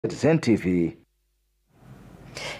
Citizen TV.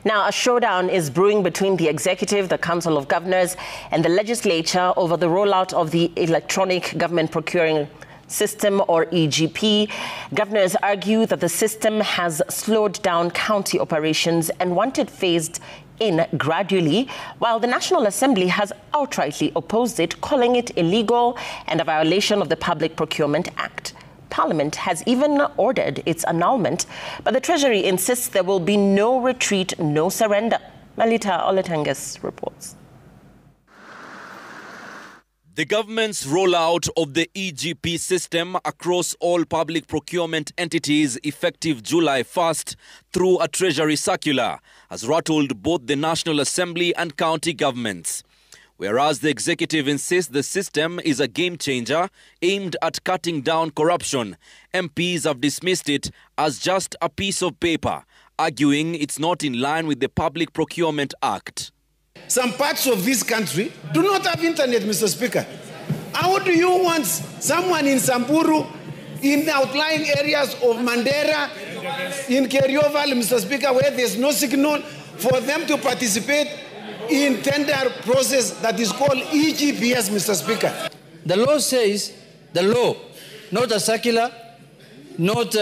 Now, a showdown is brewing between the executive, the Council of Governors, and the Legislature over the rollout of the Electronic Government Procurement System, or EGP. Governors argue that the system has slowed down county operations and want it phased in gradually, while the National Assembly has outrightly opposed it, calling it illegal and a violation of the Public Procurement Act. Parliament has even ordered its annulment, but the Treasury insists there will be no retreat, no surrender. Melita Oletenges reports. The government's rollout of the EGP system across all public procurement entities effective July 1st through a Treasury circular has rattled both the National Assembly and county governments. Whereas the executive insists the system is a game changer aimed at cutting down corruption, MPs have dismissed it as just a piece of paper, arguing it's not in line with the Public Procurement Act. Some parts of this country do not have internet, Mr. Speaker. How do you want someone in Samburu, in outlying areas of Mandera, in Kerioval, Mr. Speaker, where there's no signal, for them to participate in tender process that is called EGPS, Mr. Speaker? The law says, the law, not a circular, not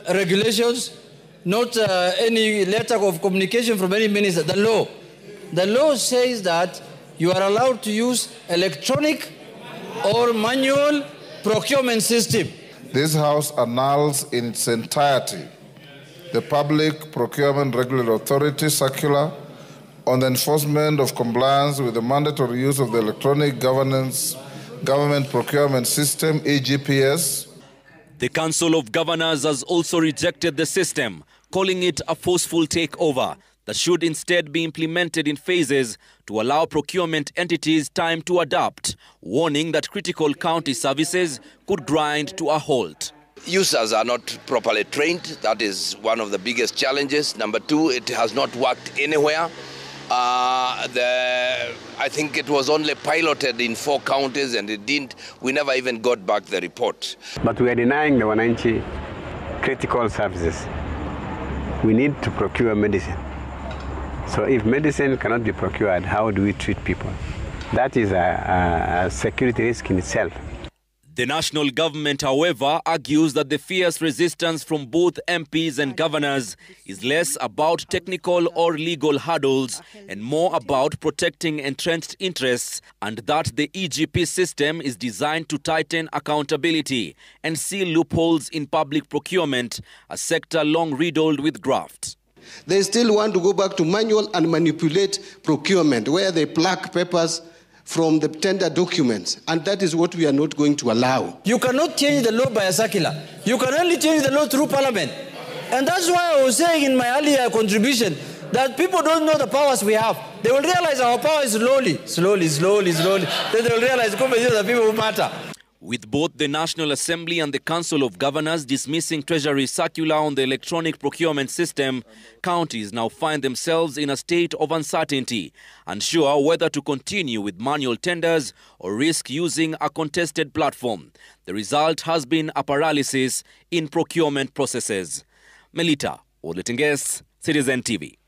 regulations, not any letter of communication from any minister, the law. The law says that you are allowed to use electronic or manual procurement system. This House annuls in its entirety the Public Procurement Regulatory Authority circular on the enforcement of compliance with the mandatory use of the Electronic Government Procurement System, EGPS. The Council of Governors has also rejected the system, calling it a forceful takeover that should instead be implemented in phases to allow procurement entities time to adapt, warning that critical county services could grind to a halt. Users are not properly trained. That is one of the biggest challenges. Number two, it has not worked anywhere. I think it was only piloted in 4 counties and we never even got back the report. But we are denying the wananchi critical services. We need to procure medicine. So if medicine cannot be procured, how do we treat people? That is a security risk in itself. The national government, however, argues that the fierce resistance from both MPs and governors is less about technical or legal hurdles and more about protecting entrenched interests, and that the EGP system is designed to tighten accountability and seal loopholes in public procurement, a sector long riddled with graft. They still want to go back to manual and manipulate procurement, where they pluck papers from the tender documents, and that is what we are not going to allow. You cannot change the law by a circular. You can only change the law through Parliament. And that's why I was saying in my earlier contribution that people don't know the powers we have. They will realize our power is slowly. Then they will realize the people who matter. With both the National Assembly and the Council of Governors dismissing Treasury circular on the electronic procurement system, counties now find themselves in a state of uncertainty, unsure whether to continue with manual tenders or risk using a contested platform. The result has been a paralysis in procurement processes. Melita Oletenges, Citizen TV.